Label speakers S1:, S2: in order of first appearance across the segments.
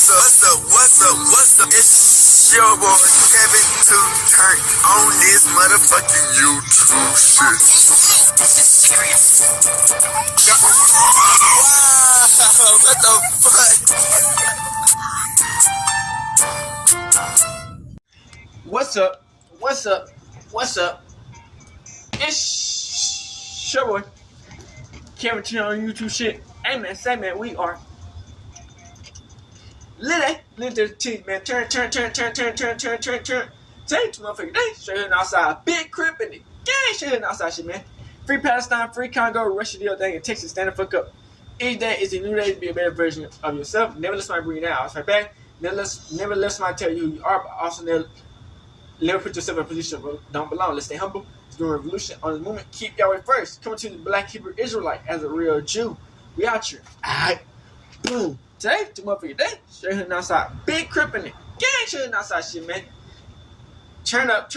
S1: What's up? It's your boy Kevin to turn on this motherfucking YouTube shit. Wow, what the fuck?
S2: What's up? It's your boy Kevin to on YouTube shit. Hey man, say man, we are lit to teeth, man. Turn. Take two motherfuckers. Hey, straight in outside. Big crip in the gang. Straight in outside shit, man. Free Palestine, free Congo, Russia, deal thing, and Texas, stand the fuck up. Each day is a new day to be a better version of yourself. Never let somebody bring you down. I'll fight back. Never let somebody tell you who you are, but also never put yourself in a position where you don't belong. Let's stay humble. It's doing a revolution on the movement. Keep Yahweh first. Coming to the Black Hebrew Israelite as a real Jew. We out here. Alright. Boom. Today, two motherfuckers day. Straight hitting outside. Big crip in it. Gang straight hitting outside shit, man. Turn up.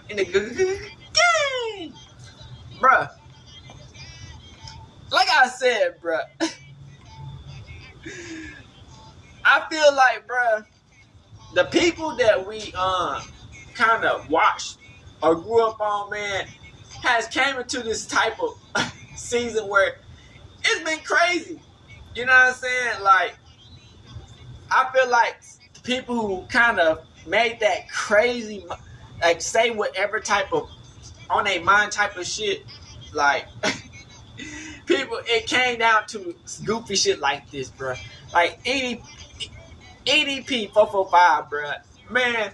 S2: In the gang. Bruh. Like I said, bruh. I feel like, bruh, the people that we kind of watched or grew up on, man, has came into this type of season where it's been crazy. You know what I'm saying? Like, I feel like the people who kind of made that crazy, like, say whatever type of on their mind type of shit, like, people, it came down to goofy shit like this, bro. Like, EDP445, bro. Man,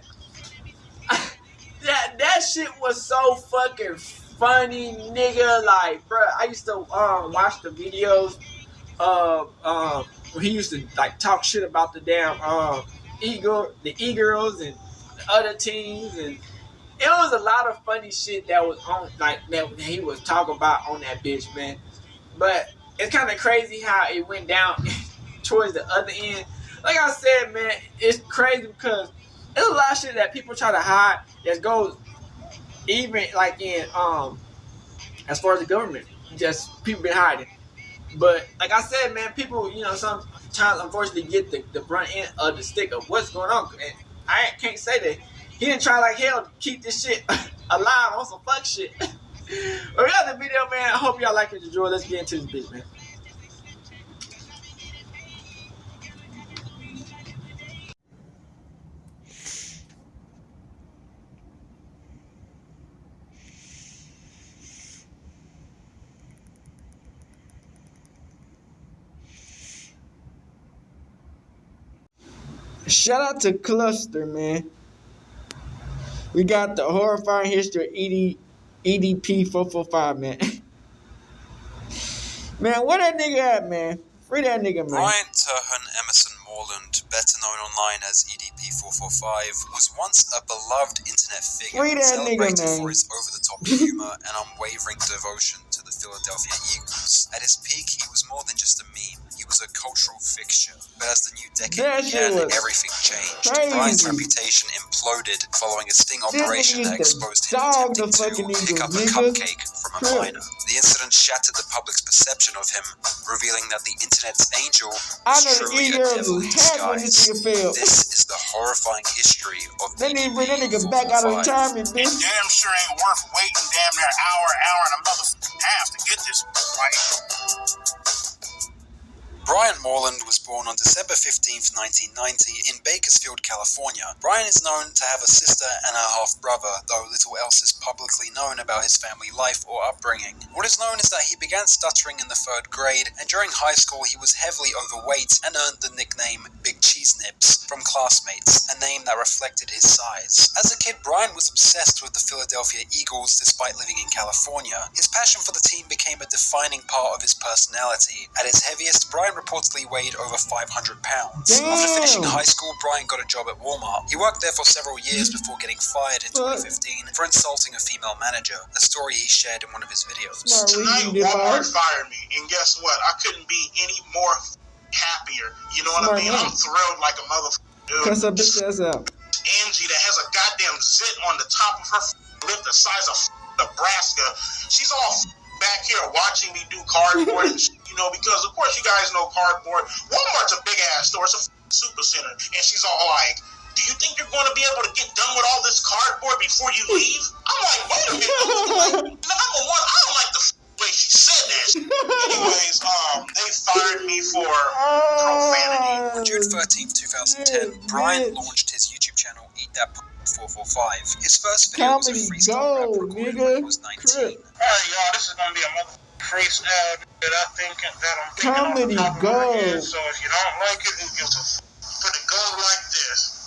S2: that shit was so fucking funny, nigga. Like, bro, I used to watch the videos of when he used to like talk shit about the damn e-girls and the other teams, and it was a lot of funny shit that was on, like, that he was talking about on that bitch, man. But it's kind of crazy how it went down towards the other end. Like I said, man, it's crazy because there's a lot of shit that people try to hide that goes even like in as far as the government, just people been hiding. But like I said, man, people, you know, sometimes unfortunately get the brunt end of the stick of what's going on. And I can't say that he didn't try like hell to keep this shit alive on some fuck shit. But we got the video, man. I hope y'all like it, enjoy. Let's get into this bitch, man. Shout out to Cluster, man. We got the horrifying history of EDP445, man. Man, where that nigga at, man? Free that nigga, man.
S3: Brian Terhun Emerson Moreland, better known online as EDP445, was once a beloved internet figure celebrated for his over-the-top humor and unwavering devotion to the Philadelphia Eagles. At his peak, he was more than just a meme. He was a cultural fixture. But as the new decade began, everything changed. Brian's reputation imploded following a sting operation that exposed him attempting to pick up a cupcake from a minor. The incident shattered the public's perception of him, revealing that the internet's angel was truly a devil in disguise. This is the horrifying history of the EDP445.
S4: It damn sure ain't worth waiting damn near an hour and a motherfucking half to get this right.
S3: Brian Moreland was born on December 15, 1990 in Bakersfield, California. Brian is known to have a sister and a half-brother, though little else is publicly known about his family life or upbringing. What is known is that he began stuttering in the 3rd grade, and during high school he was heavily overweight and earned the nickname Big Cheese Nips from classmates, a name that reflected his size. As a kid, Brian was obsessed with the Philadelphia Eagles despite living in California. His passion for the team became a defining part of his personality. At his heaviest, Brian reportedly weighed over 500 pounds. After finishing high school, Brian got a job at Walmart. He worked there for several years before getting fired in 2015 for insulting a female manager, a story he shared in one of his videos.
S4: Tonight, Walmart fired me, and guess what? I couldn't be any more happier. You know what I mean? I'm thrilled like a motherfucker, dude.
S2: Cuss her bitch ass out.
S4: Angie that has a goddamn zit on the top of her lip the size of Nebraska. She's all back here watching me do cardboard and shit. You you know, because of course you guys know cardboard. Walmart's a big ass store. It's a super center. And she's all like, do you think you're going to be able to get done with all this cardboard before you leave? I'm like, wait a minute. Number one, I don't like the way she said that. Anyways, they fired me for profanity.
S3: On June 13th, 2010, Brian launched his YouTube channel, EDP445. His first video was a freestyle rap recorded when he was 19.
S4: Alright, y'all, this is going to be a mother freestyle that I'm thinking on top of my head. So if you don't like it, who gives a but it goes like this.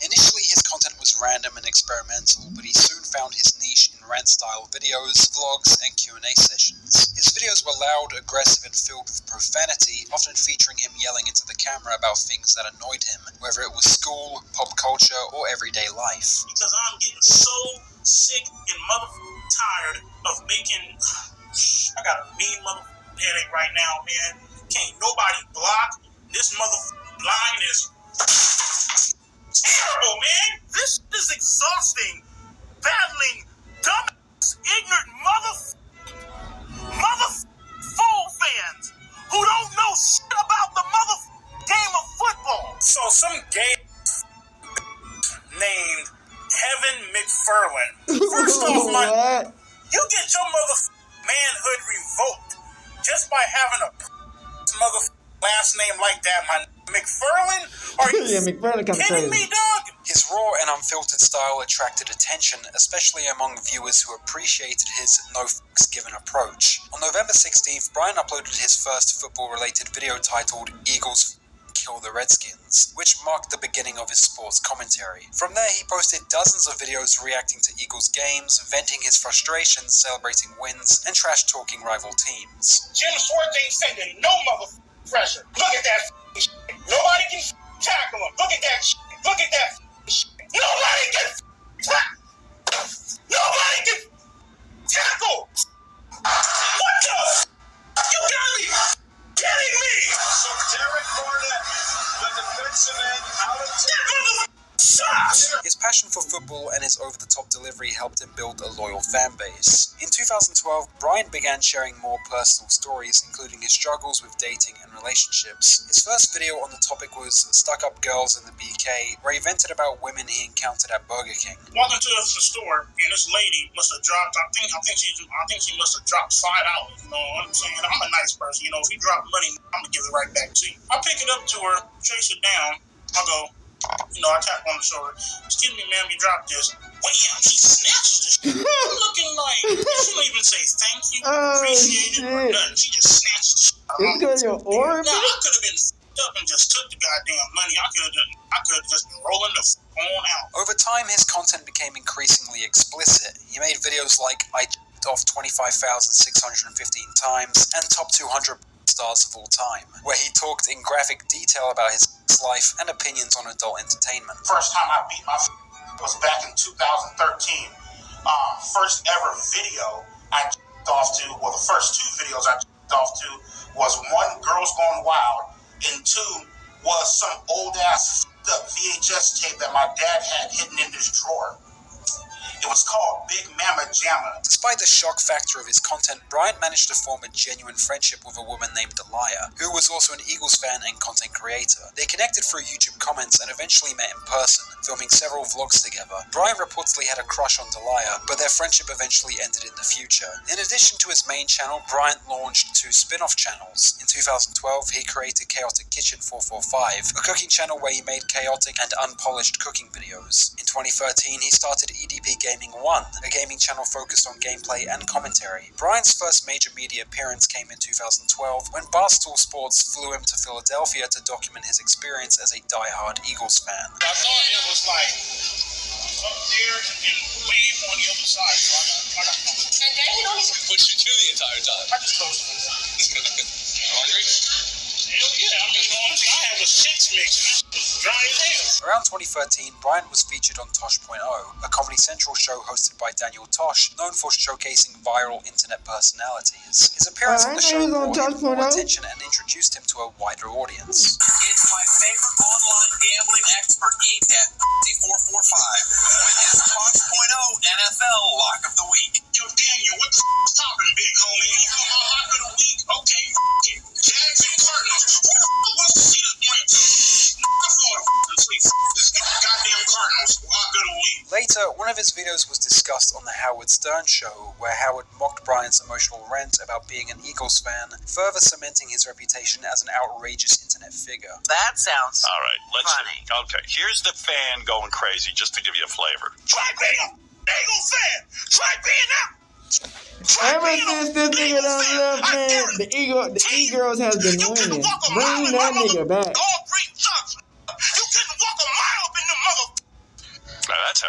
S3: Initially, his content was random and experimental, but he soon found his niche in rant-style videos, vlogs, and Q&A sessions. His videos were loud, aggressive, and filled with profanity, often featuring him yelling into the camera about things that annoyed him, whether it was school, pop culture, or everyday life.
S4: Because I'm getting so sick and tired of making... I got a mean headache right now, man. Can't nobody block. This line is terrible, man. This is exhausting. Battling dumbass, ignorant fool fans who don't know shit about the game of football. So some gay named Kevin McFarland. First off, you get your manhood revoked just by having a last name like that, my McFarland? Are you kidding me, dog?
S3: His raw and unfiltered style attracted attention, especially among viewers who appreciated his no-fucks-given approach. On November 16th, Brian uploaded his first football-related video titled Eagles Kill the Redskins, which marked the beginning of his sports commentary. From there, he posted dozens of videos reacting to Eagles games, venting his frustrations, celebrating wins, and trash-talking rival teams.
S4: Jim Schwartz ain't sending no pressure. Look at that shit. Nobody can tackle him. Look at that shit. Look at that shit. Nobody can tackle. Nobody can tackle. What the? You got me kidding me. So Derek Barnett, the defensive end, out of that sucks.
S3: His passion for football and his over-the-top delivery helped him build a loyal fan base. In 2012, Brian began sharing more personal stories, including his struggles with dating and relationships. His first video on the topic was Stuck-Up Girls in the BK, where he vented about women he encountered at Burger King.
S4: Walking to the store, and this lady must have dropped, I think she must have dropped $5. You know what I'm saying? I'm a nice person. You know, if you drop money, I'm going to give it right back to you. I pick it up to her, chase it down, I go, I tap on the shoulder. Excuse me, ma'am, you dropped this. Wham! She snatched it. I'm looking like, she didn't even say thank you, appreciate it, or nothing. She just snatched it.
S2: It's because your orb?
S4: Now, I could have been up and just took the goddamn money. I could have just been rolling the phone out.
S3: Over time, his content became increasingly explicit. He made videos like I off 25,615 times and top 200 stars of all time, where he talked in graphic detail about his life and opinions on adult entertainment.
S4: First time I beat my was back in 2013. First ever video I off to, well, the first two videos I off to was one, Girls Gone Wild, and two was some old ass up VHS tape that my dad had hidden in his drawer. It was called Big Mama Jamma.
S3: Despite the shock factor of his content, Brian managed to form a genuine friendship with a woman named Delia, who was also an Eagles fan and content creator. They connected through YouTube comments and eventually met in person, filming several vlogs together. Brian reportedly had a crush on Delia, but their friendship eventually ended in the future. In addition to his main channel, Brian launched 2 spin-off channels. In 2012, he created Chaotic Kitchen 445, a cooking channel where he made chaotic and unpolished cooking videos. In 2013, he started EDP Gaming 1, a gaming channel focused on gameplay and commentary. Brian's first major media appearance came in 2012 when Barstool Sports flew him to Philadelphia to document his experience as a die-hard Eagles fan.
S4: I thought it was like up there and wave on the other side, so I got nothing.
S5: And then he don't even
S6: What'd you do the entire time?
S4: I just closed it.
S6: Hungry?
S4: Hell yeah. Yeah, I mean, I have a sex mix. Dry as hell.
S3: Around 2013, Bryant was featured on Tosh.0, a Comedy Central show hosted by Daniel Tosh, known for showcasing viral internet personalities. His appearance on the show brought him more attention and introduced him to a wider audience.
S5: It's my favorite online gambling expert, EDP445, with his Tosh.0 NFL Lock of the Week.
S4: Yo, Daniel, what the f***'s poppin', big homie? You know my lock of the week? Okay, f*** it. Jags and Cardinals. Who the f*** wants to see this point? I fall to sleep. This goddamn Cardinals lock of the week.
S3: Later, one of his videos was discussed on The Howard Stern Show, where Howard mocked Bryant's emotional rant about being an Eagles fan, further cementing his reputation as an outrageous internet figure.
S5: That sounds
S6: All right,
S5: funny.
S6: Okay, here's the fan going crazy, just to give you a flavor.
S4: Try being a Eagles fan. Try being out.
S2: Ever since this nigga done left, man, the E-Girls has been winning. Bring that nigga back.
S4: All three sucks. You couldn't walk a mile up in the mother.
S6: Now that's a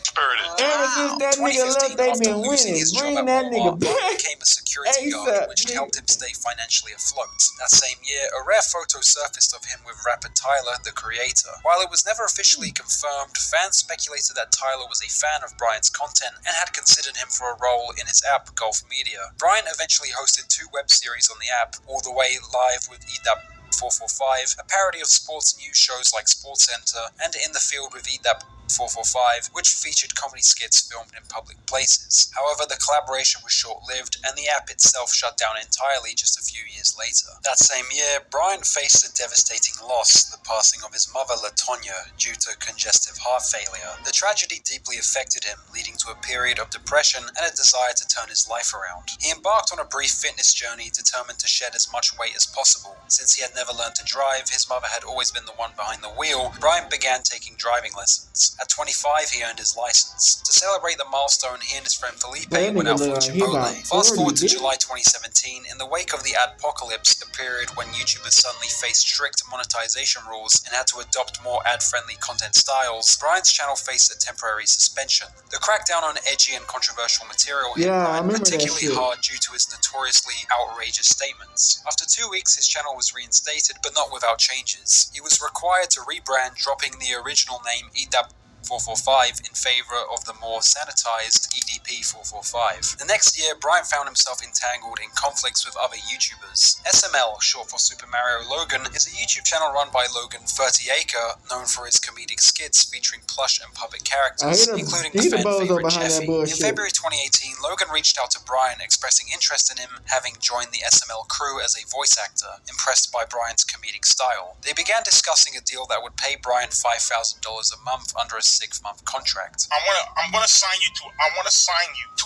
S6: spirited.
S2: Ever since that nigga left, they been winning. Bring that nigga back.
S3: Became a security guard, which helped him stay financially afloat. That same year, a rare photo surfaced of him with rapper Tyler, the Creator. While it was never officially confirmed, fans speculated that Tyler was a fan of Bryant's content and had considered him for a role in his app, Gulf Media. Bryant eventually hosted 2 web series on the app, All the Way Live with EDP445, a parody of sports news shows like SportsCenter, and In the Field with EDP445, which featured comedy skits filmed in public places. However, the collaboration was short-lived, and the app itself shut down entirely just a few years later. That same year, Bryant faced a devastating loss, the passing of his mother, LaTonya, due to congestive heart failure. The tragedy deeply affected him, leading to a period of depression and a desire to turn his life around. He embarked on a brief fitness journey, determined to shed as much weight as possible. Since he had never learned to drive, his mother had always been the one behind the wheel. Bryant began taking driving lessons. At 25, he earned his license. To celebrate the milestone, he and his friend Felipe went out for Chipotle. Fast forward to July 2017, in the wake of the adpocalypse, the period when YouTubers suddenly faced strict monetization rules and had to adopt more ad-friendly content styles, Bryant's channel faced a temporary suspension. The crackdown on edgy and controversial material hit Bryant particularly hard due to his notoriously outrageous statements. After 2 weeks, his channel was reinstated, but not without changes. He was required to rebrand, dropping the original name EDP445 in favor of the more sanitized EDP445. The next year, Bryant found himself entangled in conflicts with other YouTubers. SML, short for Super Mario Logan, is a YouTube channel run by Logan 30acre, known for his comedic skits featuring plush and puppet characters, including the fan favorite Jeffy. In February 2018, Logan reached out to Bryant, expressing interest in him having joined the SML crew as a voice actor, impressed by Bryant's comedic style. They began discussing a deal that would pay Bryant $5,000 a month under a 6-month contract.
S4: I'm gonna sign you to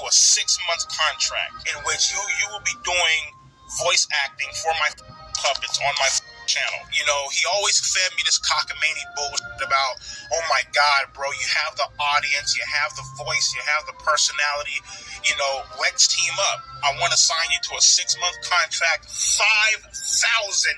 S4: a 6-month contract in which you will be doing voice acting for my puppets on my channel. You know, he always fed me this cockamamie bullshit about, oh my God, bro, you have the audience, you have the voice, you have the personality, you know, let's team up. I want to sign you to a 6-month contract, $5,000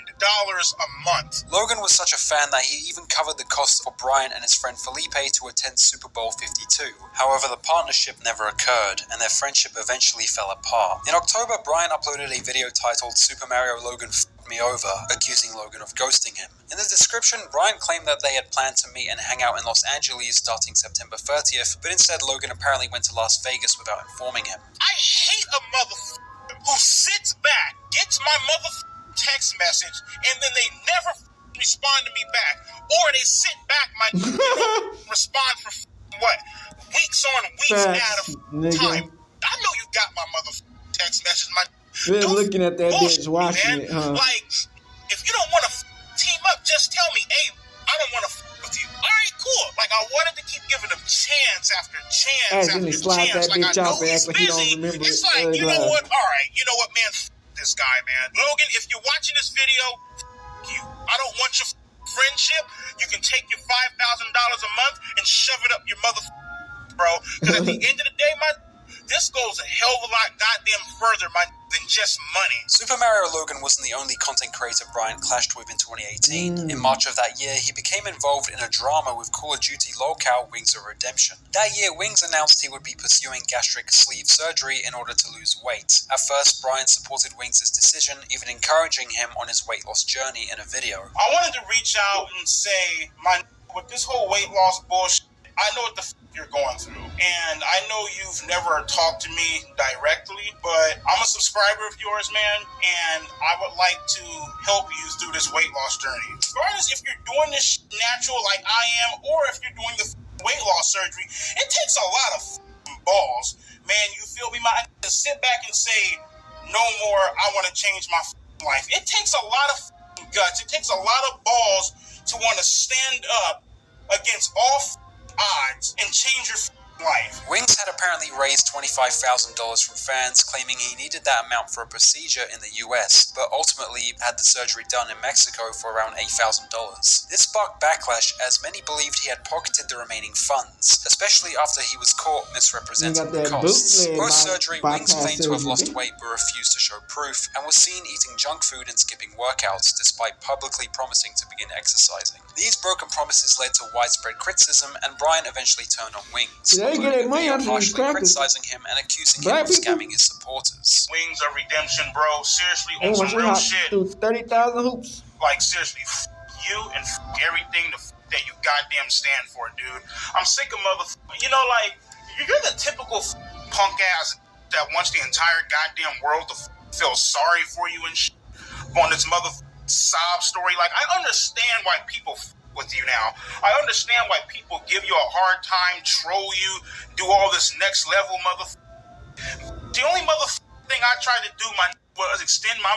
S4: a month.
S3: Logan was such a fan that he even covered the cost for Bryant and his friend Felipe to attend Super Bowl 52. However, the partnership never occurred, and their friendship eventually fell apart. In October, Bryant uploaded a video titled Super Mario Logan F***ed Me Over, accusing Logan of ghosting him. In the description, Bryant claimed that they had planned to meet and hang out in Los Angeles starting September 30th, but instead Logan apparently went to Las Vegas without informing him.
S4: I hate a motherfucker who sits back, gets my motherfucking text message, and then they never respond to me back. Or they sit back, respond for what? Weeks on weeks out of time. I know you got my motherfucking text message,
S2: We're looking at that bitch watching it, huh?
S4: Like, if you don't want to team up, just tell me, hey, I don't want to with you. All right, cool. Like, I wanted to keep giving him chance after chance after chance. Like, I know he's busy. It's like, you know what? All right, you know what, man? This guy, man. Logan, if you're watching this video, you. I don't want your friendship. You can take your $5,000 a month and shove it up your bro. Because at the end of the day, this goes a hell of a lot goddamn further, than just money.
S3: Super Mario Logan wasn't the only content creator Brian clashed with in 2018. In March of that year, he became involved in a drama with Call of Duty lolcow Wings of Redemption. That year, Wings announced he would be pursuing gastric sleeve surgery in order to lose weight. At first, Brian supported Wings' decision, even encouraging him on his weight loss journey in a video.
S4: I wanted to reach out and say, with this whole weight loss bullshit, I know what the you're going through. And I know you've never talked to me directly, but I'm a subscriber of yours, man, and I would like to help you through this weight loss journey. Regardless if you're doing this natural like I am, or if you're doing the weight loss surgery, it takes a lot of balls. Man, you feel me? To sit back and say, no more, I want to change my life. It takes a lot of guts. It takes a lot of balls to want to stand up against all odds and change your life.
S3: Wings had apparently raised $25,000 from fans, claiming he needed that amount for a procedure in the US, but ultimately had the surgery done in Mexico for around $8,000. This sparked backlash as many believed he had pocketed the remaining funds, especially after he was caught misrepresenting the costs. Post-surgery, Wings claimed to have lost weight but refused to show proof, and was seen eating junk food and skipping workouts despite publicly promising to begin exercising. These broken promises led to widespread criticism, and Brian eventually turned on Wings.
S7: They get their money out of these crackers.
S3: Criticizing him and accusing him of scamming his supporters.
S4: Wings of Redemption, bro. Seriously, on
S7: They
S4: some real shit.
S7: through 30,000 hoops.
S4: Like, seriously, you and everything that you goddamn stand for, dude. I'm sick of you know, like, you're the typical punk ass that wants the entire goddamn world to feel sorry for you and shit on this sob story. Like, I understand why people with you now. I understand why people give you a hard time, troll you, do all this next level The only thing I tried to do was extend my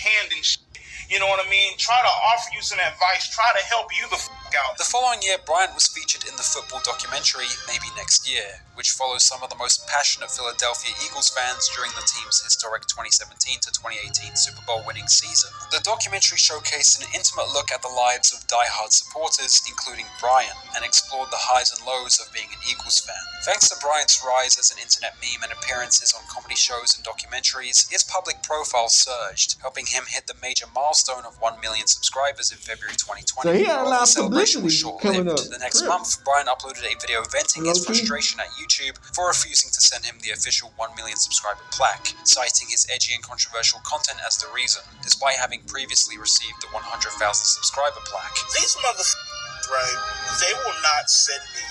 S4: hand and shit. You know what I mean? Try to offer you some advice. Try to help you the out.
S3: The following year, Bryant was featured in the football documentary Maybe Next Year, which follows some of the most passionate Philadelphia Eagles fans during the team's historic 2017 to 2018 Super Bowl winning season. The documentary showcased an intimate look at the lives of die-hard supporters, including Bryant, and explored the highs and lows of being an Eagles fan. Thanks to Bryant's rise as an internet meme and appearances on comedy shows and documentaries, his public profile surged, helping him hit the major milestone of 1 million subscribers in February 2020.
S7: So he had a lot of publicity
S3: was short-lived. The next month, Brian uploaded a video venting his frustration at YouTube for refusing to send him the official 1 million subscriber plaque, citing his edgy and controversial content as the reason, despite having previously received the 100,000 subscriber plaque.
S4: These right, they will not send me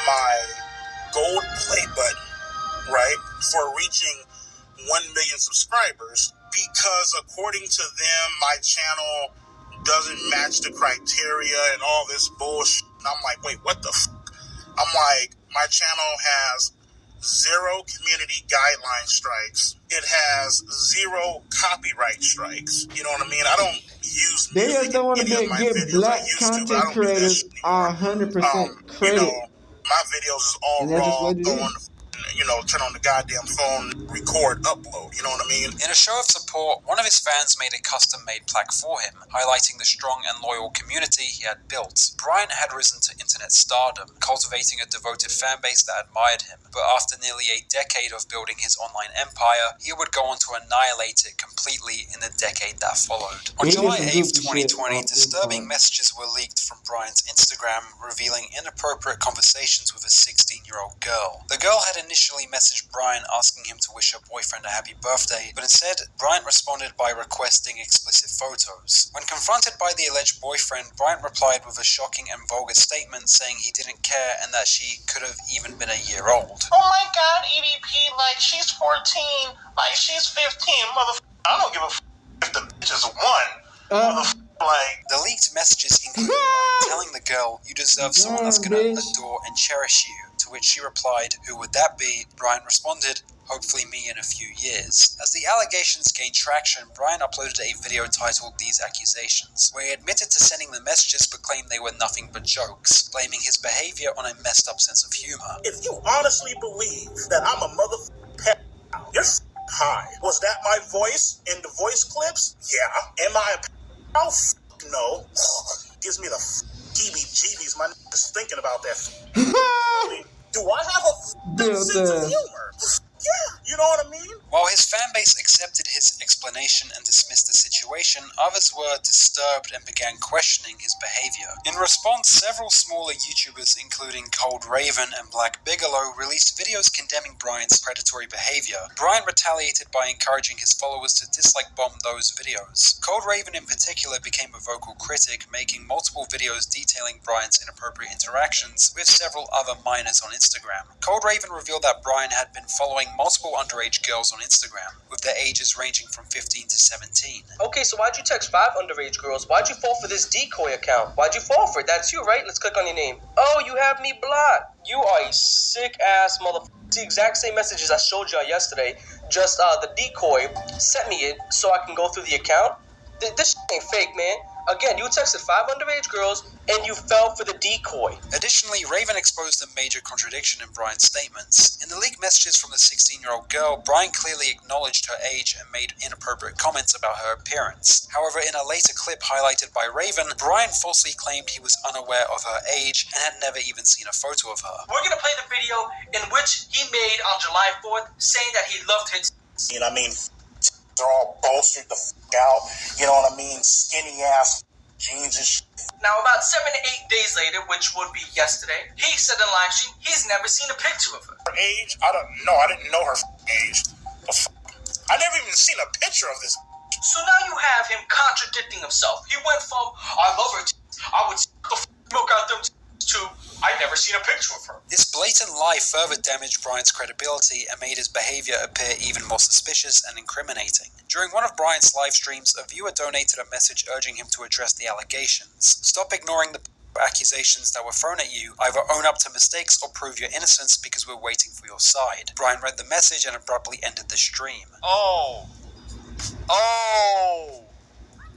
S4: my gold play button, right, for reaching 1 million subscribers because according to them, my channel doesn't match the criteria and all this bullshit. And I'm like, wait, what the I'm like, my channel has 0 community guideline strikes. It has 0 copyright strikes. You know what I mean? I don't use
S7: they just don't want to get black content creators 100% credit.
S4: You know, my videos is all raw, turn on the goddamn phone, record, upload, you know what I mean?
S3: In a show of support, one of his fans made a custom-made plaque for him, highlighting the strong and loyal community he had built. Bryant had risen to internet stardom, cultivating a devoted fan base that admired him, but after nearly a decade of building his online empire, he would go on to annihilate it completely in the decade that followed. On July 8th, 2020, disturbing messages were leaked from Bryant's Instagram, revealing inappropriate conversations with a 16-year-old girl. The girl had initially messaged Bryant asking him to wish her boyfriend a happy birthday, but instead, Bryant responded by requesting explicit photos. When confronted by the alleged boyfriend, Bryant replied with a shocking and vulgar statement saying he didn't care and that she could have even been a year old.
S4: Oh my god, EDP, like, she's 14, like, she's 15, I don't give a if the bitch is 1.
S3: The leaked messages included Bryant telling the girl, "You deserve someone that's gonna adore and cherish you," to which she replied, "Who would that be?" Bryant responded, "Hopefully me in a few years." As the allegations gained traction, Bryant uploaded a video titled These Accusations, where he admitted to sending the messages but claimed they were nothing but jokes, blaming his behavior on a messed up sense of humor.
S4: If you honestly believe that I'm a pedophile, you're high. Was that my voice in the voice clips? Yeah. Am I a pedophile? No. Gives me the heebie-jeebies, my just thinking about that. Do I have a sense of humor? Yeah. You know what I mean?
S3: While his fanbase accepted his explanation and dismissed the situation, others were disturbed and began questioning his behavior. In response, several smaller YouTubers, including Cold Raven and Black Bigelow, released videos condemning Brian's predatory behavior. Brian retaliated by encouraging his followers to dislike bomb those videos. Cold Raven in particular became a vocal critic, making multiple videos detailing Brian's inappropriate interactions with several other minors on Instagram. Cold Raven revealed that Brian had been following multiple underage girls on Instagram, with their ages ranging from 15 to 17.
S8: Okay, so why'd you text 5 underage girls? Why'd you fall for this decoy account? Why'd you fall for it? That's you, right? Let's click on your name. Oh, you have me blocked. You are a sick-ass motherfucker. The exact same messages I showed y'all yesterday, just the decoy sent me it so I can go through the account. This shit ain't fake, man. Again, you texted 5 underage girls, and you fell for the decoy.
S3: Additionally, Raven exposed a major contradiction in Brian's statements. In the leaked messages from the 16-year-old girl, Brian clearly acknowledged her age and made inappropriate comments about her appearance. However, in a later clip highlighted by Raven, Brian falsely claimed he was unaware of her age and had never even seen a photo of her.
S8: We're gonna play the video in which he made on July 4th, saying that he loved his...
S4: You know what I mean? They're all bolstered the out. You know what I mean? Skinny ass jeans and shit.
S8: Now, about 7 to 8 days later, which would be yesterday, he said in live stream he's never seen a picture of her.
S4: Her age? I don't know. I didn't know her age. I never even seen a picture of this.
S8: So now you have him contradicting himself. He went from, I love her, I would milk out them to, I've never seen a picture of her.
S3: This blatant lie further damaged Brian's credibility and made his behavior appear even more suspicious and incriminating. During one of Brian's live streams, a viewer donated a message urging him to address the allegations. Stop ignoring the accusations that were thrown at you. Either own up to mistakes or prove your innocence because we're waiting for your side. Brian read the message and abruptly ended the stream.
S5: Oh.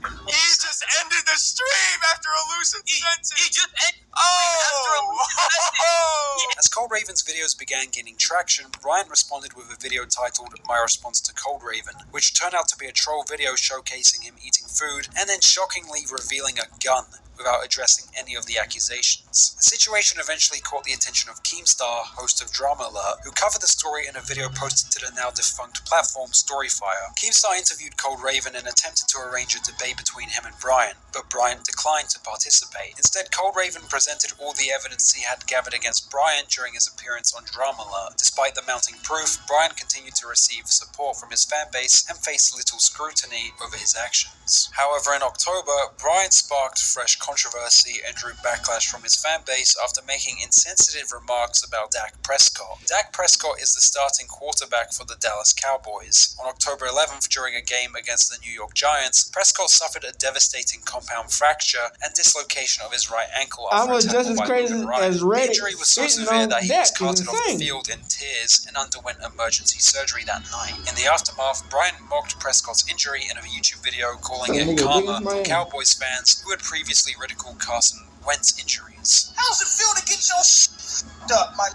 S5: He just ended the stream after a lucid sentence. He just ended after a lucid sentence.
S3: As Cold Raven's videos began gaining traction, Brian responded with a video titled My Response to Cold Raven, which turned out to be a troll video showcasing him eating food and then shockingly revealing a gun without addressing any of the accusations. The situation eventually caught the attention of Keemstar, host of Drama Alert, who covered the story in a video posted to the now defunct platform Storyfire. Keemstar interviewed Cold Raven and attempted to arrange a debate between him and Brian, but Brian declined to participate. Instead, Cold Raven presented all the evidence he had gathered against Brian during his appearance on Drama Alert. Despite the mounting proof, Brian continued to receive support from his fanbase and faced little scrutiny over his actions. However, in October, Brian sparked fresh controversy and drew backlash from his fanbase after making insensitive remarks about Dak Prescott. Dak Prescott is the starting quarterback for the Dallas Cowboys. On October 11th, during a game against the New York Giants, Prescott suffered a devastating compound fracture and dislocation of his right ankle after a tackle by Logan Ryan. The injury was so severe that he was carted off the field in tears and underwent emergency surgery that night. In the aftermath, Brian mocked Prescott's injury in a YouTube video, calling it karma for Cowboys fans who had previously ridiculed Carson Wentz injuries.
S4: How's it feel to get your shit up, my...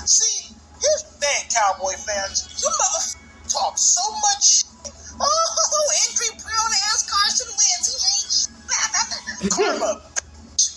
S4: See, here's the thing, Cowboy fans. You talk so much shit. Oh, injury prone ass Carson Wentz. He ain't karma.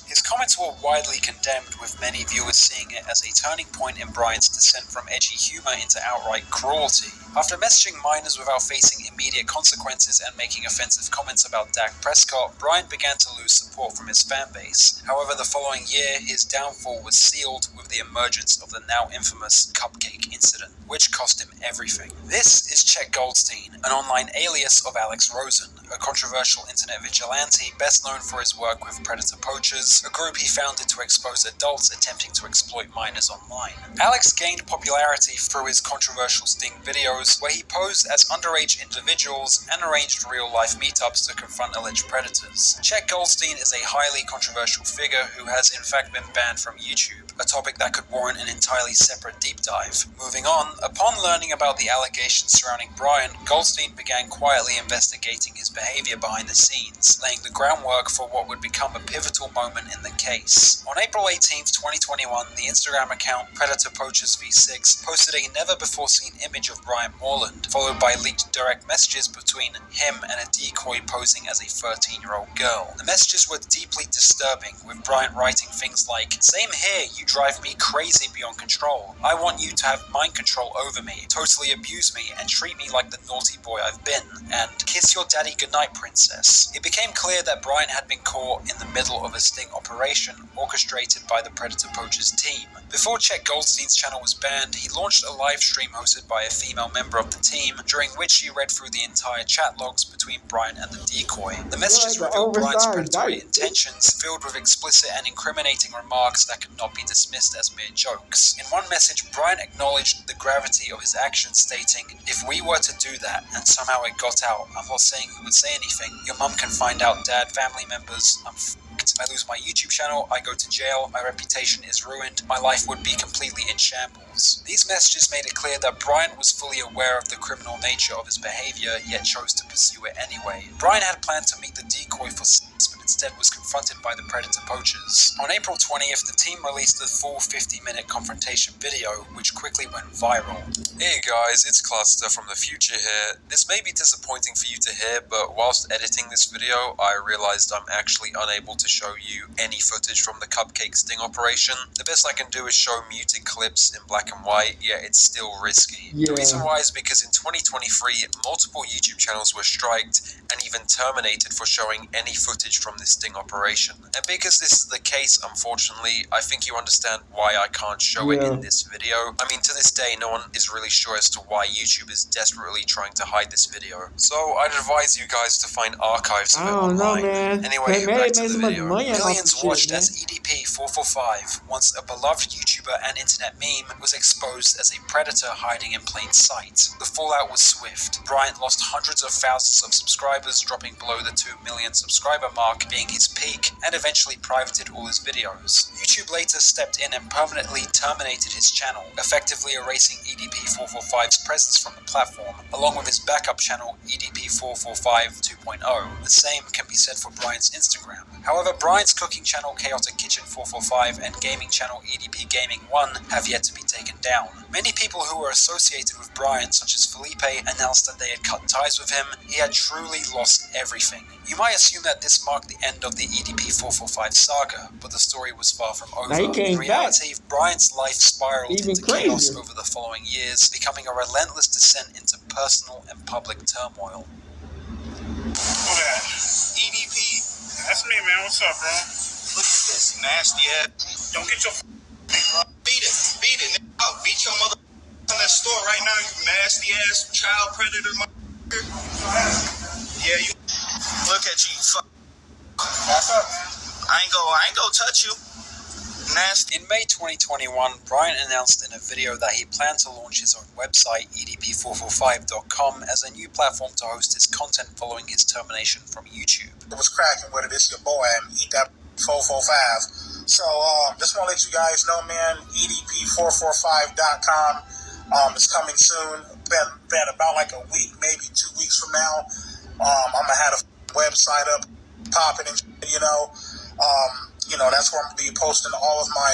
S3: His comments were widely condemned, with many viewers seeing it as a turning point in Brian's descent from edgy humor into outright cruelty. After messaging minors without facing immediate consequences and making offensive comments about Dak Prescott, Brian began to lose support from his fanbase. However, the following year, his downfall was sealed with the emergence of the now infamous Cupcake incident, which cost him everything. This is Chet Goldstein, an online alias of Alex Rosen, a controversial internet vigilante best known for his work with Predator Poachers, a group he founded to expose adults attempting to exploit minors online. Alex gained popularity through his controversial Sting videos, where he posed as underage individuals and arranged real-life meetups to confront alleged predators. Chet Goldstein is a highly controversial figure who has in fact been banned from YouTube, a topic that could warrant an entirely separate deep dive. Moving on, upon learning about the allegations surrounding Brian, Goldstein began quietly investigating his behavior behind the scenes, laying the groundwork for what would become a pivotal moment in the case. On April 18th, 2021, the Instagram account Predator Poachers V6 posted a never-before-seen image of Brian Moreland, followed by leaked direct messages between him and a decoy posing as a 13-year-old girl. The messages were deeply disturbing, with Bryant writing things like, "Same here, you drive me crazy beyond control. I want you to have mind control over me, totally abuse me, and treat me like the naughty boy I've been," and "Kiss your daddy goodnight, princess." It became clear that Bryant had been caught in the middle of a sting operation orchestrated by the Predator Poachers team. Before Chet Goldstein's channel was banned, he launched a live stream hosted by a female member of the team, during which she read through the entire chat logs between Bryant and the decoy. The messages revealed Bryant's predatory intentions, filled with explicit and incriminating remarks that could not be dismissed as mere jokes. In one message, Bryant acknowledged the gravity of his actions, stating, "If we were to do that, and somehow it got out, I'm not saying he would say anything. Your mum can find out, dad, family members, I'm f***ed. I lose my YouTube channel, I go to jail, my reputation is ruined, my life would be completely in shambles." These messages made it clear that Bryant was fully aware of the criminal nature of his behavior, yet chose to pursue it anyway. Bryant had planned to meet the decoy for sex, but instead was confronted by the Predator Poachers. On April 20th, the team released the full 50-minute confrontation video, which quickly went viral.
S9: Hey guys, it's Cluster from the future here. This may be disappointing for you to hear, but whilst editing this video, I realized I'm actually unable to show you any footage from the cupcake sting operation. The best I can do is show muted clips in black and white, yet it's still risky.
S7: Yeah.
S9: The reason why is because in 2023, multiple YouTube channels were striked and even terminated for showing any footage from this sting operation. And because this is the case, unfortunately, I think you understand why I can't show it in this video. I mean, to this day, no one is really sure as to why YouTube is desperately trying to hide this video. So I'd advise you guys to find archives of it online.
S7: Man.
S9: Anyway, back to the video.
S3: Millions watched as EDP445, once a beloved YouTuber and internet meme, was exposed as a predator hiding in plain sight. The fallout was swift. Bryant lost hundreds of thousands of subscribers, dropping below the 2 million subscriber mark being his peak, and eventually privated all his videos. YouTube later stepped in and permanently terminated his channel, effectively erasing EDP445's presence from the platform, along with his backup channel EDP445 2.0. The same can be said for Bryant's Instagram. However, Bryant's cooking channel Chaotic Kitchen 445 and gaming channel EDP Gaming 1 have yet to be taken down. Many people who were associated with Bryant, such as Felipe, announced that they had cut ties with him. He had truly lost everything. You might assume that this marked the end of the EDP445 saga, but the story was far from over. In reality, Bryant's life spiraled into chaos over the following years, becoming a relentless descent into personal and public turmoil.
S4: Who that? EDP. That's me, man. What's up, bro? Look at this nasty ass. Don't get your thing, bro. Beat it. Beat it. I'll beat your mother in that store right now, you nasty ass child predator, mother. Yeah, you. Look at you. Fuck. Back up. I ain't go touch you. Nasty.
S3: In May 2021, Bryant announced in a video that he planned to launch his own website, EDP445.com, as a new platform to host his content following his termination from YouTube.
S4: It was cracking with it. It's your boy, and eat that 445. So, just want to let you guys know, man, EDP445.com is coming soon. Been about like a week, maybe 2 weeks from now. I'm going to have a website up, popping and shit, you know. That's where I'm going to be posting all of my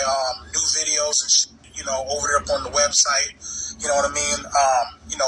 S4: new videos and shit, over there up on the website. You know what I mean?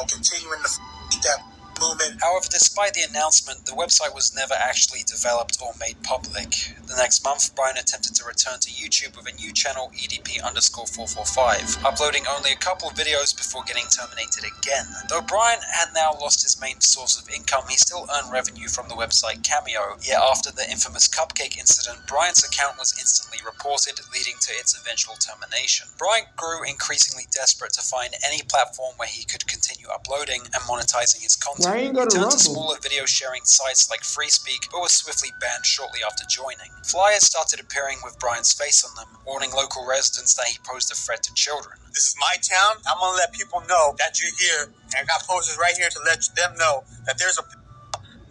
S4: Continuing to eat that movement.
S3: However, despite the announcement, the website was never actually developed or made public. The next month, Bryant attempted to return to YouTube with a new channel, EDP_445, uploading only a couple of videos before getting terminated again. Though Bryant had now lost his main source of income, he still earned revenue from the website Cameo, yet after the infamous cupcake incident, Bryant's account was instantly reported, leading to its eventual termination. Bryant grew increasingly desperate to find any platform where he could continue uploading and monetizing his content. He turned to smaller video sharing sites like FreeSpeak, but was swiftly banned shortly after joining. Flyers started appearing with Bryant's face on them, warning local residents that he posed a threat to children.
S4: This is my town. I'm going to let people know that you're here. And I got posters right here to let them know that there's a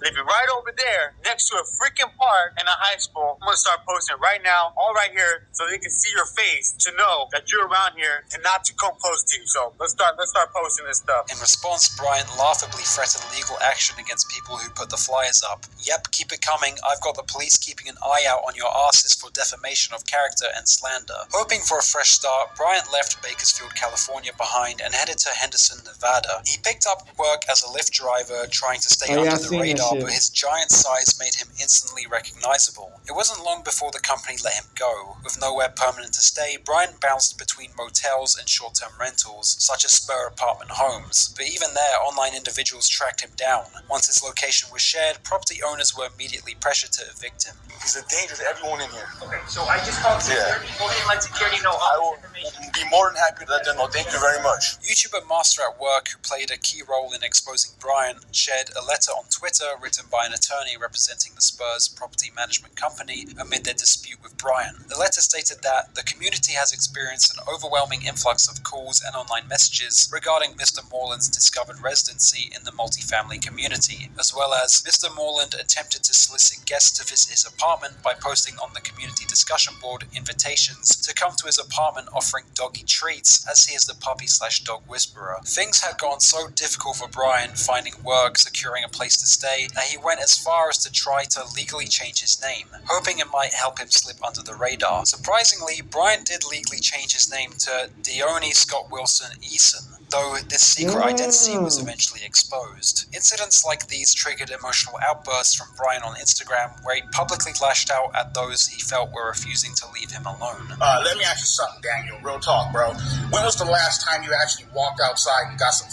S4: Live right over there next to a freaking park and a high school. I'm gonna start posting right now, all right here, so they can see your face to know that you're around here and not to come close to you. So let's start posting this stuff.
S3: In response, Bryant laughably threatened legal action against people who put the flyers up. Yep, keep it coming. I've got the police keeping an eye out on your asses for defamation of character and slander. Hoping for a fresh start, Bryant left Bakersfield, California behind and headed to Henderson, Nevada. He picked up work as a Lyft driver, trying to stay under the radar, but his giant size made him instantly recognizable. It wasn't long before the company let him go. With nowhere permanent to stay, Bryant bounced between motels and short-term rentals, such as spur apartment homes. But even there, online individuals tracked him down. Once his location was shared, property owners were immediately pressured to evict him.
S4: He's a danger to everyone in here.
S5: Okay, so I just called security. Go ahead and let security know all this information.
S4: Be more than happy to let them know. Thank you very much.
S3: YouTuber Master at Work, who played a key role in exposing Bryant, shared a letter on Twitter written by an attorney representing the Spurs property management company amid their dispute with Bryant. The letter stated that the community has experienced an overwhelming influx of calls and online messages regarding Mr. Moreland's discovered residency in the multifamily community, as well as Mr. Moreland attempted to solicit guests to visit his apartment by posting on the community discussion board invitations to come to his apartment offering doggy treats, as he is the puppy/dog whisperer. Things had gone so difficult for Bryant finding work, securing a place to stay, that he went as far as to try to legally change his name, hoping it might help him slip under the radar. Surprisingly, Bryant did legally change his name to Dione Scott Wilson Eason, though this secret identity was eventually exposed. Incidents like these triggered emotional outbursts from Bryant on Instagram, where he publicly lashed out at those he felt were refusing to leave him alone.
S4: Let me ask you something, Daniel. Real talk, bro. When was the last time you actually walked outside and got some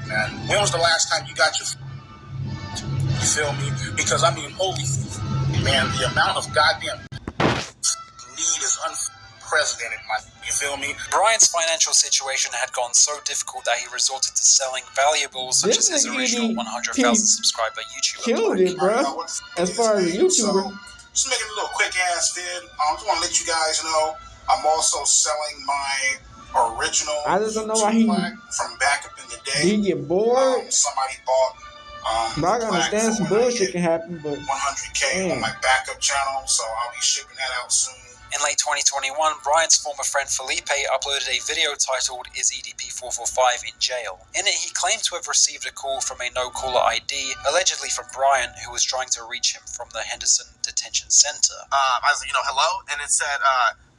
S4: man? When was the last time you got your you feel me? Because, I mean, holy man, the amount of goddamn need is unprecedented, you feel me?
S3: Bryant's financial situation had gone so difficult that he resorted to selling valuables such as his original 100,000 subscriber YouTuber.
S7: Killed it, bro. As far as a YouTuber.
S4: So, just making a little quick ass vid. I just want to let you guys know I'm also selling my original
S7: I just don't know why he
S4: from back up in the day.
S7: Did he get bored?
S4: Somebody bought
S7: But I can understand some bullshit can happen, but
S4: 100K on my backup channel, so I'll be shipping that out soon.
S3: In late 2021, Bryant's former friend Felipe uploaded a video titled "Is EDP445 in Jail?" In it, he claimed to have received a call from a no-caller ID, allegedly from Bryant, who was trying to reach him from the Henderson Detention Center.
S10: I was like, hello? And it said,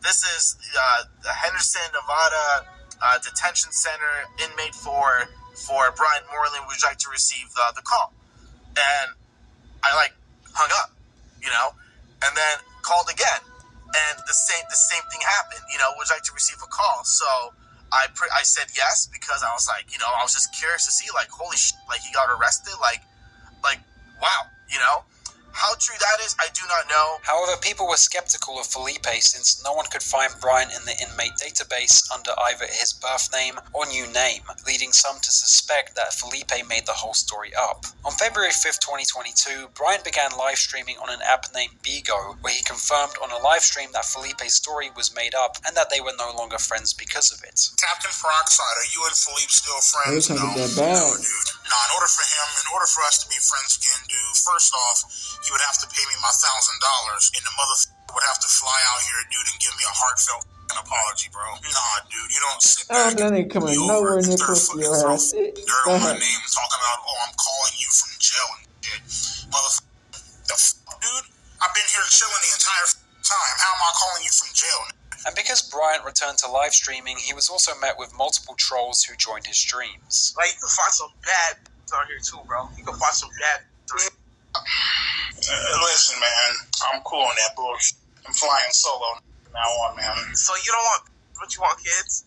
S10: this is the Henderson, Nevada Detention Center, inmate for Bryant Moreland. Would you like to receive the call? And I, hung up, and then called again. And the same thing happened, would you like to receive a call? So I said yes, because I was like, I was just curious to see, holy shit, he got arrested, wow, How true that is, I do not know.
S3: However, people were skeptical of Felipe since no one could find Bryant in the inmate database under either his birth name or new name, leading some to suspect that Felipe made the whole story up. On February 5th, 2022, Bryant began live streaming on an app named Bigo, where he confirmed on a live stream that Felipe's story was made up and that they were no longer friends because of it.
S4: Captain Peroxide, are you and Felipe still friends?
S7: No,
S4: dude. No, in order for us to be friends again, dude, first off, he would have to pay me my $1,000, and the motherfucker would have to fly out here, dude, and give me a heartfelt apology, bro. Nah, dude, you don't sit back
S7: that ain't coming nowhere near close to your ass.
S4: Dirt on my name, talking about, I'm calling you from jail and shit. Motherfucker, dude, I've been here chilling the entire time. How am I calling you from jail?
S3: And because Bryant returned to live streaming, he was also met with multiple trolls who joined his streams.
S10: You can find some bad out here too, bro. You can find some bad.
S4: Listen, man, I'm cool on that bullshit. I'm flying solo from now on, man.
S10: So you don't want what you want, kids?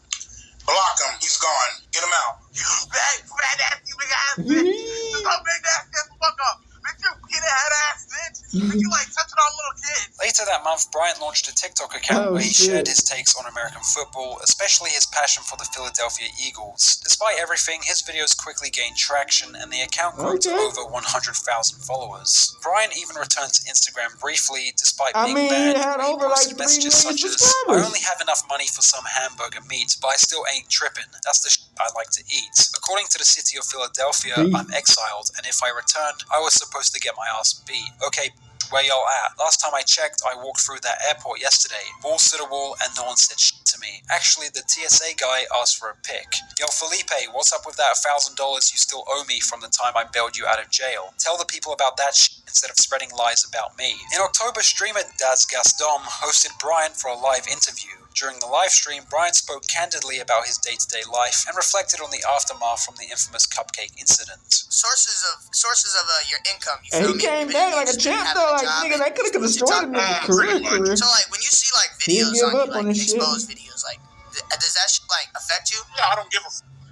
S4: Block him. He's gone. Get him out.
S10: You bad ass, you big ass bitch. Just don't big ass, get the fuck up. Bitch, you get ahead ass bitch.
S5: You like touching on little kids.
S3: Later that month, Bryant launched a TikTok account where he shared his takes on American football, especially his passion for the Philadelphia Eagles. Despite everything, his videos quickly gained traction, and the account grew to over 100,000 followers. Bryant even returned to Instagram briefly, despite being banned, where he posted messages such as, "I only have enough money for some hamburger meat, but I still ain't tripping. That's the shit I like to eat. According to the city of Philadelphia, I'm exiled, and if I returned, I was supposed to get my ass beat. Okay, where y'all at? Last time I checked, I walked through that airport yesterday. Balls to the wall, and no one said shit to me. Actually, the TSA guy asked for a pic. Yo, Felipe, what's up with that $1,000 you still owe me from the time I bailed you out of jail? Tell the people about that shit instead of spreading lies about me." In October, streamer Daz Gaston hosted Bryant for a live interview. During the live stream, Bryant spoke candidly about his day-to-day life and reflected on the aftermath from the infamous cupcake incident.
S11: Sources of your income. You feel
S7: he
S11: me?
S7: came back like a champ though. Like nigga, that could have destroyed a nigga's career.
S11: So like when you see like videos on you, like exposed videos, like does that shit like affect you?
S4: No, I don't give a.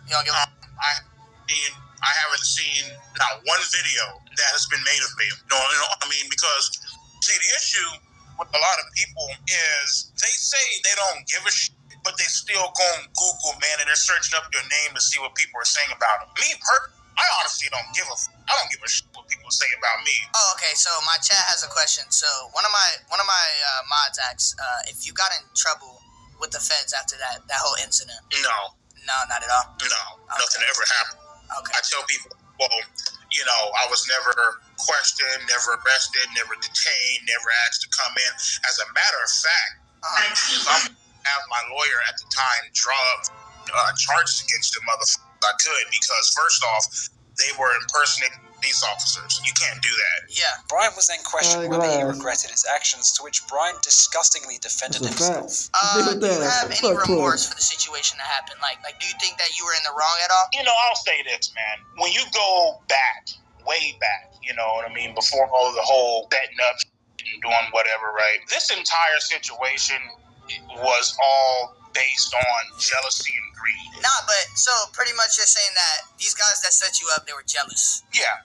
S11: You don't give a.
S4: I haven't seen not one video that has been made of me. No, I mean, because see, the issue with a lot of people is they say they don't give a shit, but they still go on Google, man, and they're searching up your name to see what people are saying about them. Me, I honestly don't give a. I don't give a shit what people say about me.
S11: Oh, okay. So my chat has a question. So one of my mods asks if you got in trouble with the feds after that whole incident.
S4: No,
S11: not at all.
S4: No, nothing ever happened.
S11: Okay.
S4: I tell people, well, you know, I was never questioned, never arrested, never detained, never asked to come in. As a matter of fact, if I have my lawyer at the time draw up charges against the motherfucker, I could, because first off, they were impersonating police officers. You can't do that.
S11: Yeah.
S3: Bryant was then questioned whether he regretted his actions, to which Bryant disgustingly defended himself.
S11: Do you have any remorse for the situation that happened? Like, do you think that you were in the wrong at all?
S4: You know, I'll say this, man. When you go back, way back, you know what I mean, before all the whole setting up and doing whatever, right? This entire situation was all based on jealousy and greed.
S11: Nah, but so pretty much you're saying that these guys that set you up, they were jealous.
S4: Yeah.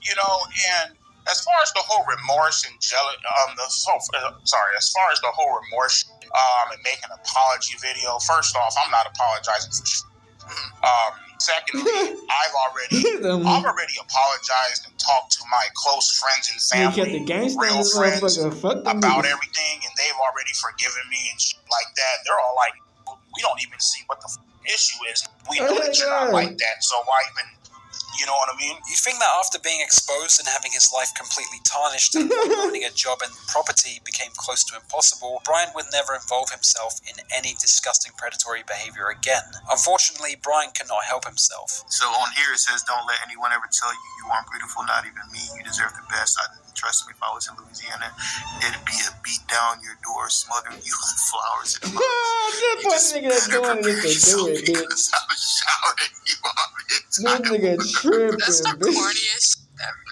S4: You know, and as far as the whole remorse and jealous, as far as the whole remorse, and making an apology video, first off, I'm not apologizing for shit. Secondly, I've already apologized and talked to my close friends and family, real friends, about everything, and they've already forgiven me and shit like that. They're all like, we don't even see what the issue is. We know that you're not like that, so why even, you know what I mean?
S3: You'd think that after being exposed and having his life completely tarnished and owning a job and property became close to impossible, Bryant would never involve himself in any disgusting predatory behavior again. Unfortunately, Bryant cannot help himself.
S10: So on here it says, don't let anyone ever tell you you aren't beautiful, not even me. You deserve the best. Trust me, if I was in Louisiana, it'd be a beat down your door, smothering you with flowers in the mouth.
S7: This nigga that's doing it to do it, bitch.
S10: I was showering you on it.
S7: This nigga tripping,
S11: That's the
S7: bitch.
S11: corniest ever.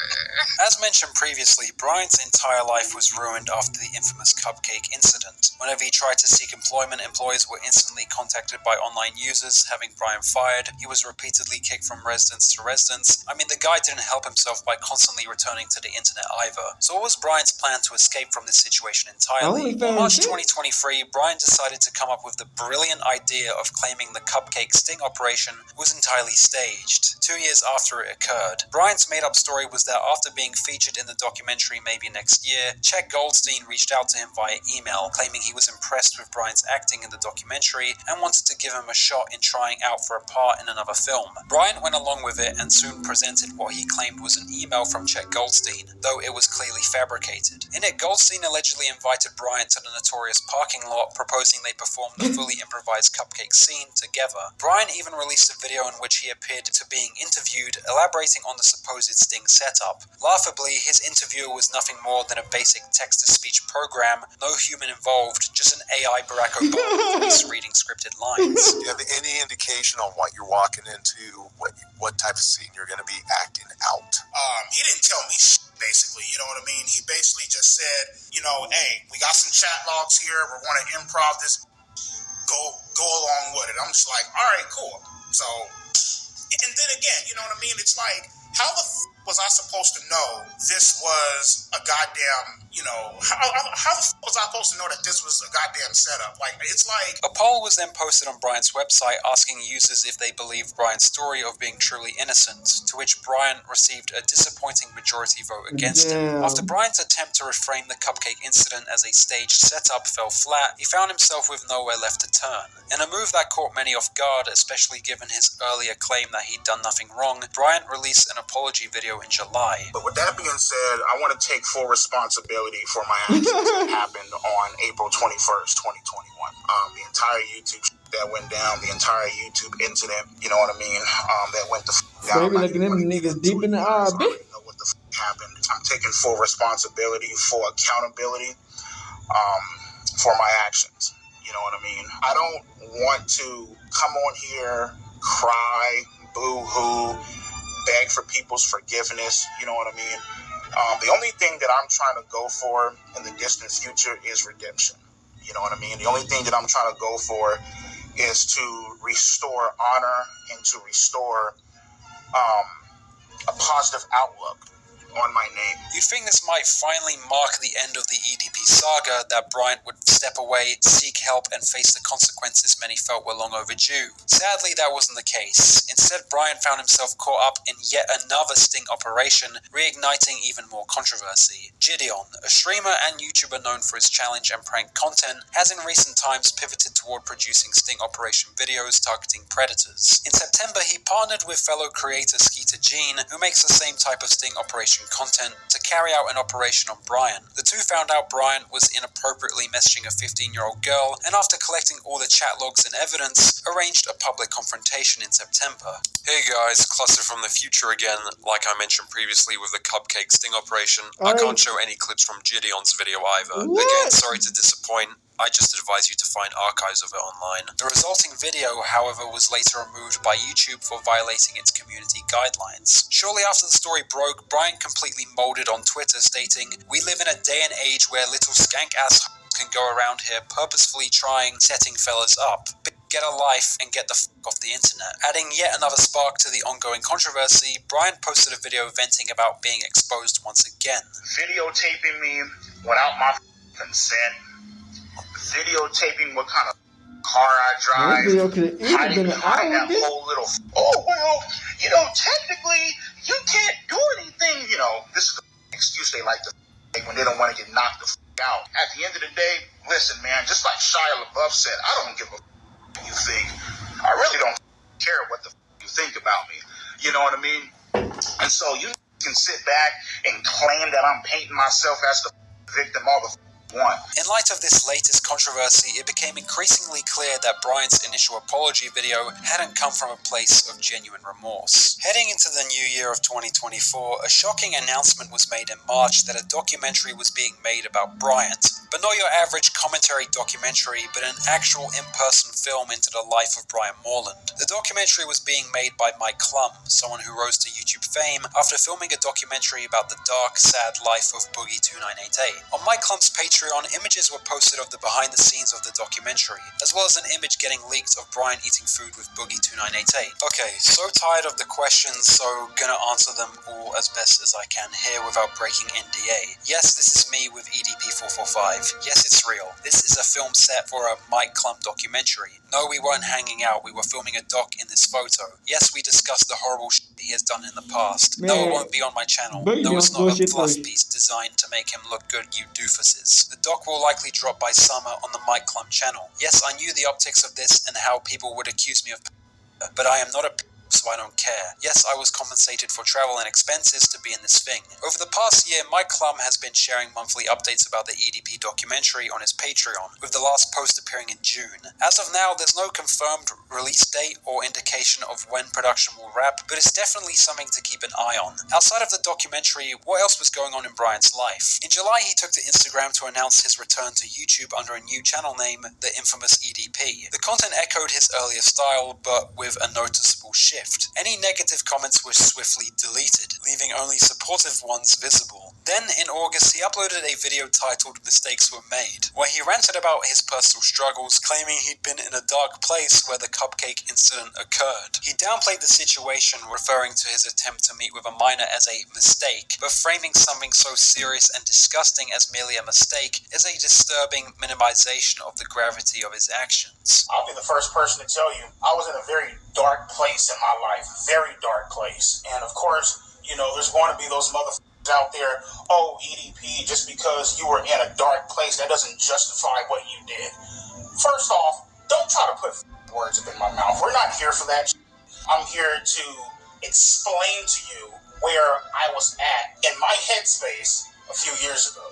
S3: As mentioned previously, Bryant's entire life was ruined after the infamous cupcake incident. Whenever he tried to seek employment, employers were instantly contacted by online users, having Bryant fired. He was repeatedly kicked from residence to residence. I mean, the guy didn't help himself by constantly returning to the internet either. So what was Bryant's plan to escape from this situation entirely? In March 2023, Bryant decided to come up with the brilliant idea of claiming the cupcake sting operation was entirely staged. 2 years after it occurred, Bryant's made-up story was that after being featured in the documentary Maybe Next Year, Chet Goldstein reached out to him via email, claiming he was impressed with Bryant's acting in the documentary and wanted to give him a shot in trying out for a part in another film. Bryant went along with it and soon presented what he claimed was an email from Chet Goldstein, though it was clearly fabricated. In it, Goldstein allegedly invited Bryant to the notorious parking lot, proposing they perform the fully improvised cupcake scene together. Bryant even released a video in which he appeared to being interviewed, elaborating on the supposed sting setup. Laughably, his interviewer was nothing more than a basic text-to-speech program, no human involved, just an AI Barack Obama voice reading scripted lines.
S12: Do you have any indication on what you're walking into, what type of scene you're going to be acting out?
S4: He didn't tell me basically, you know what I mean? He basically just said, you know, hey, we got some chat logs here, we want to improv this, go along with it. I'm just like, all right, cool. So, and then again, you know what I mean? It's like, how the was I supposed to know this was a goddamn, how the fuck was I supposed to know that this was a goddamn setup? Like, it's like...
S3: A poll was then posted on Bryant's website asking users if they believed Bryant's story of being truly innocent, to which Bryant received a disappointing majority vote against him. After Bryant's attempt to reframe the cupcake incident as a staged setup fell flat, he found himself with nowhere left to turn. In a move that caught many off guard, especially given his earlier claim that he'd done nothing wrong, Bryant released an apology video in July.
S4: But with that being said, I want to take full responsibility for my actions that happened on April 21st, 2021. The entire YouTube that went down, the entire YouTube incident, you know what I mean, that went the down.
S7: Baby, looking at them niggas deep in the eye, bitch.
S4: Know what the happened. I'm taking full responsibility for accountability for my actions. You know what I mean? I don't want to come on here, cry, boo-hoo, beg for people's forgiveness, you know what I mean? The only thing that I'm trying to go for in the distant future is redemption. You know what I mean? The only thing that I'm trying to go for is to restore honor and to restore a positive outlook on my name.
S3: You'd think this might finally mark the end of the EDP saga, that Bryant would step away, seek help, and face the consequences many felt were long overdue. Sadly, that wasn't the case. Instead, Bryant found himself caught up in yet another sting operation, reigniting even more controversy. Gideon, a streamer and YouTuber known for his challenge and prank content, has in recent times pivoted toward producing sting operation videos targeting predators. In September, he partnered with fellow creator Skeeter Jean, who makes the same type of sting operation content, to carry out an operation on Bryant. The two found out Bryant was inappropriately messaging a 15-year-old girl, and after collecting all the chat logs and evidence, arranged a public confrontation in September.
S9: Hey guys, Cluster from the future again. Like I mentioned previously with the cupcake sting operation, I can't show any clips from Gideon's video either. Again, sorry to disappoint. I just advise you to find archives of it online.
S3: The resulting video, however, was later removed by YouTube for violating its community guidelines. Shortly after the story broke, Bryant completely molded on Twitter, stating, "We live in a day and age where little skank-ass can go around here purposefully setting fellas up. Get a life and get the f*** off the internet." Adding yet another spark to the ongoing controversy, Bryant posted a video venting about being exposed once again.
S4: Videotaping me without my consent. Videotaping what kind of car I drive.
S7: That video could have easily been an hour.
S4: That whole little, technically, you can't do anything. This is the excuse they like to make when they don't want to get knocked the out. At the end of the day, listen, man, just like Shia LaBeouf said, I don't give a what you think. I really don't care what the you think about me. You know what I mean? And so you can sit back and claim that I'm painting myself as the victim all the want.
S3: In light of this latest controversy, it became increasingly clear that Bryant's initial apology video hadn't come from a place of genuine remorse. Heading into the new year of 2024, a shocking announcement was made in March that a documentary was being made about Bryant. But not your average commentary documentary, but an actual in-person film into the life of Brian Moreland. The documentary was being made by Mike Klum, someone who rose to YouTube fame after filming a documentary about the dark, sad life of Boogie 2988. On Mike Klum's Patreon, images were posted of the behind the scenes of the documentary, as well as an image getting leaked of Brian eating food with Boogie 2988. Okay, so tired of the questions, so gonna answer them all as best as I can here without breaking NDA. Yes, this is me with EDP445. Yes, it's real. This is a film set for a Mike Klum documentary. No, we weren't hanging out, we were filming a doc in this photo. Yes, we discussed the horrible shit he has done in the past. No, it won't be on my channel. No, it's not a fluff piece designed to make him look good, you doofuses. The doc will likely drop by summer on the Mike Klum channel. Yes, I knew the optics of this and how people would accuse me of but I am not a so I don't care. Yes, I was compensated for travel and expenses to be in this thing. Over the past year, Mike Klum has been sharing monthly updates about the EDP documentary on his Patreon, with the last post appearing in June. As of now, there's no confirmed release date or indication of when production will wrap, but it's definitely something to keep an eye on. Outside of the documentary, what else was going on in Brian's life? In July, he took to Instagram to announce his return to YouTube under a new channel name, the infamous EDP. The content echoed his earlier style, but with a noticeable shift. arrived. Any negative comments were swiftly deleted, leaving only supportive ones visible. Then, in August, he uploaded a video titled "Mistakes Were Made," where he ranted about his personal struggles, claiming he'd been in a dark place where the cupcake incident occurred. He downplayed the situation, referring to his attempt to meet with a minor as a mistake, but framing something so serious and disgusting as merely a mistake is a disturbing minimization of the gravity of his actions.
S4: I'll be the first person to tell you, I was in a very dark place in my life, very dark place. And of course, you know, there's going to be those motherfuckers out there, oh, EDP, just because you were in a dark place, that doesn't justify what you did. First off, don't try to put words up in my mouth. We're not here for that. I'm here to explain to you where I was at in my headspace a few years ago.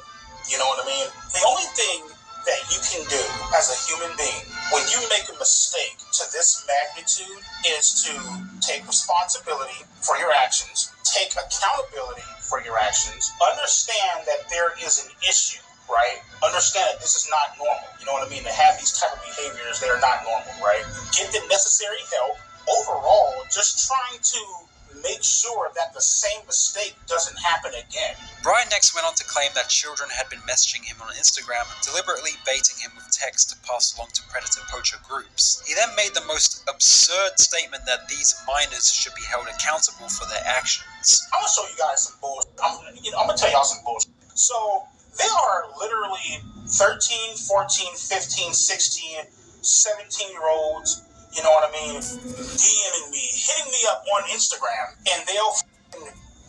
S4: You know what I mean? The only thing that you can do as a human being when you make a mistake to this magnitude is to take responsibility for your actions, take accountability for your actions, understand that there is an issue, right? Understand that this is not normal. You know what I mean? To have these type of behaviors that are not normal, right? Get the necessary help. Overall, just trying to make sure that the same mistake doesn't happen again.
S3: Brian next went on to claim that children had been messaging him on Instagram, deliberately baiting him with text to pass along to predator-poacher groups. He then made the most absurd statement that these minors should be held accountable for their actions.
S4: I'm gonna show you guys some bullshit. I'm gonna tell y'all some bullshit. So, there are literally 13, 14, 15, 16, 17-year-olds, you know what I mean, DMing me, hitting me up on Instagram, and they'll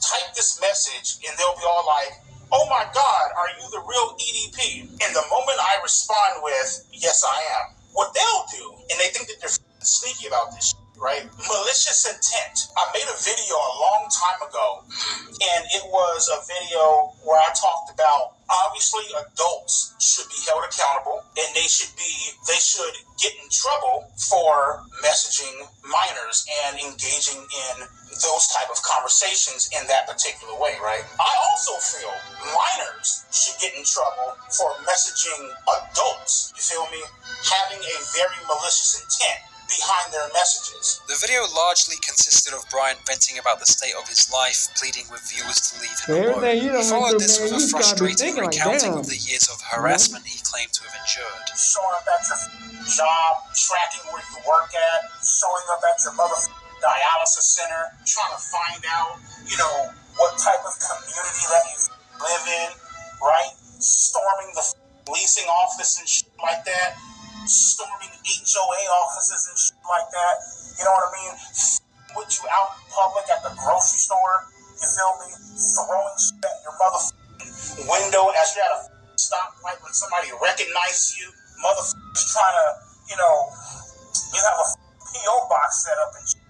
S4: type this message, and they'll be all like, oh my God, are you the real EDP? And the moment I respond with, yes, I am, what they'll do, and they think that they're sneaky about this shit, right? Malicious intent. I made a video a long time ago, and it was a video where I talked about obviously adults should be held accountable, and they should get in trouble for messaging minors and engaging in those type of conversations in that particular way, right? I also feel minors should get in trouble for messaging adults, you feel me? Having a very malicious intent behind their messages.
S3: The video largely consisted of Brian venting about the state of his life, pleading with viewers to leave him alone. He followed this with a frustrating recounting of the years of harassment he claimed to have endured.
S4: Showing up at your job, tracking where you work at, showing up at your dialysis center, trying to find out, you know, what type of community that you live in, right? Storming the leasing office and shit like that. Storming HOA offices and shit like that. You know what I mean? With you out in public at the grocery store. You feel me? Throwing shit at your window as you're at a stoplight when somebody recognizes you. Motherfuckers trying to, you know, you have a P.O. box set up and shit.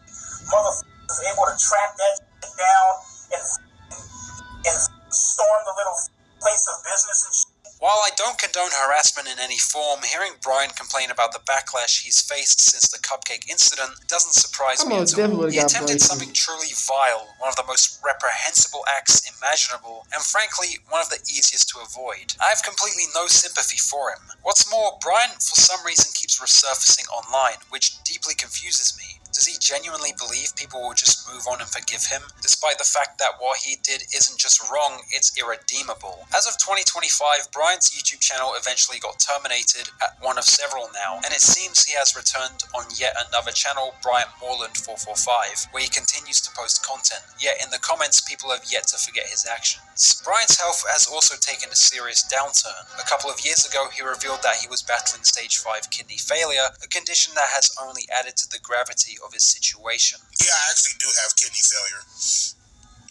S4: Motherfuckers able to track that shit down and storm the little place of business and shit.
S3: While I don't condone harassment in any form, hearing Brian complain about the backlash he's faced since the cupcake incident doesn't surprise me at all. He attempted something truly vile, one of the most reprehensible acts imaginable, and frankly, one of the easiest to avoid. I have completely no sympathy for him. What's more, Brian for some reason keeps resurfacing online, which deeply confuses me. Does he genuinely believe people will just move on and forgive him, despite the fact that what he did isn't just wrong, it's irredeemable? As of 2025, Brian's YouTube channel eventually got terminated, at one of several now, and it seems he has returned on yet another channel, Brian Moreland 445, where he continues to post content, yet in the comments people have yet to forget his actions. Brian's health has also taken a serious downturn. A couple of years ago, he revealed that he was battling stage 5 kidney failure, a condition that has only added to the gravity of his situation.
S12: Yeah, I actually do have kidney failure.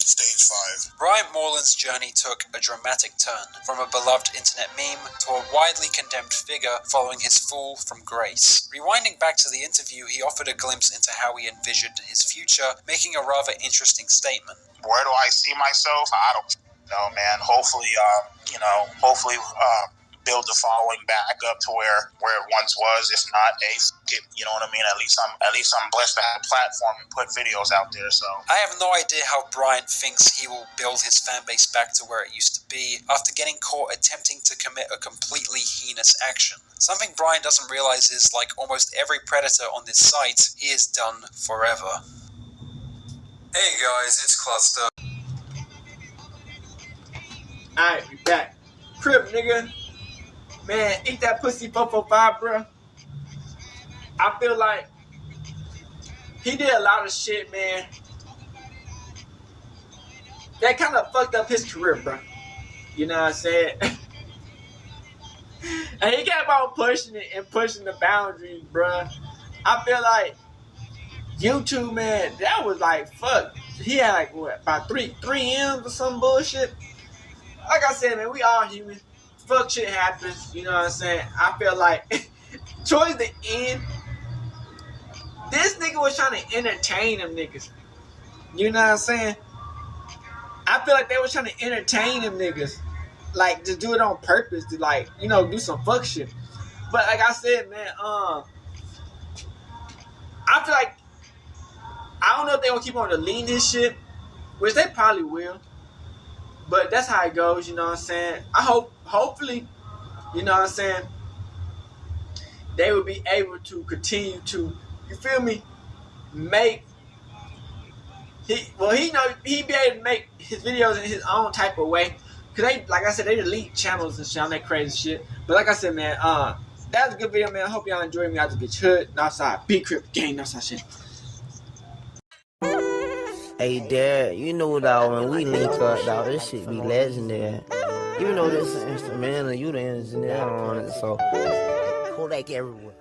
S12: Stage 5.
S3: Brian Moreland's journey took a dramatic turn, from a beloved internet meme to a widely condemned figure following his fall from grace. Rewinding back to the interview, he offered a glimpse into how he envisioned his future, making a rather interesting statement.
S10: Where do I see myself? I don't know, man. Hopefully, build the following back up to where it once was. If not, you know what I mean? At least I'm blessed to have a platform and put videos out there. So
S3: I have no idea how Brian thinks he will build his fan base back to where it used to be after getting caught attempting to commit a completely heinous action. Something Brian doesn't realize is, like almost every predator on this site, he is done forever.
S9: Hey guys, it's Cluster.
S2: Alright, we back. Crip, nigga. Man, eat that pussy 445, bro. I feel like he did a lot of shit, man. That kind of fucked up his career, bro. You know what I'm saying? And he kept on pushing it and pushing the boundaries, bro. I feel like YouTube, man, that was like, fuck. He had like, what, about 3 M's or some bullshit? Like I said, man, we all human. Fuck shit happens, you know what I'm saying? I feel like towards the end, this nigga was trying to entertain them niggas. You know what I'm saying? I feel like they was trying to entertain them niggas. Like, to do it on purpose, to like, you know, do some fuck shit. But like I said, man, I feel like, I don't know if they gonna keep on deleting this shit, which they probably will. But that's how it goes, you know what I'm saying? I hopefully, you know what I'm saying, they will be able to continue to, you feel me, make, he be able to make his videos in his own type of way. Cause they, like I said, they delete channels and shit on that crazy shit. But like I said, man, that was a good video, man. I hope y'all enjoyed me. I just get hood, Northside, big crip, gang, Northside shit.
S13: Hey, Dad, you know, dog, when we link up, dog, this shit be legendary. You know this is instrumental, you the engineer on it, so Kodak everywhere.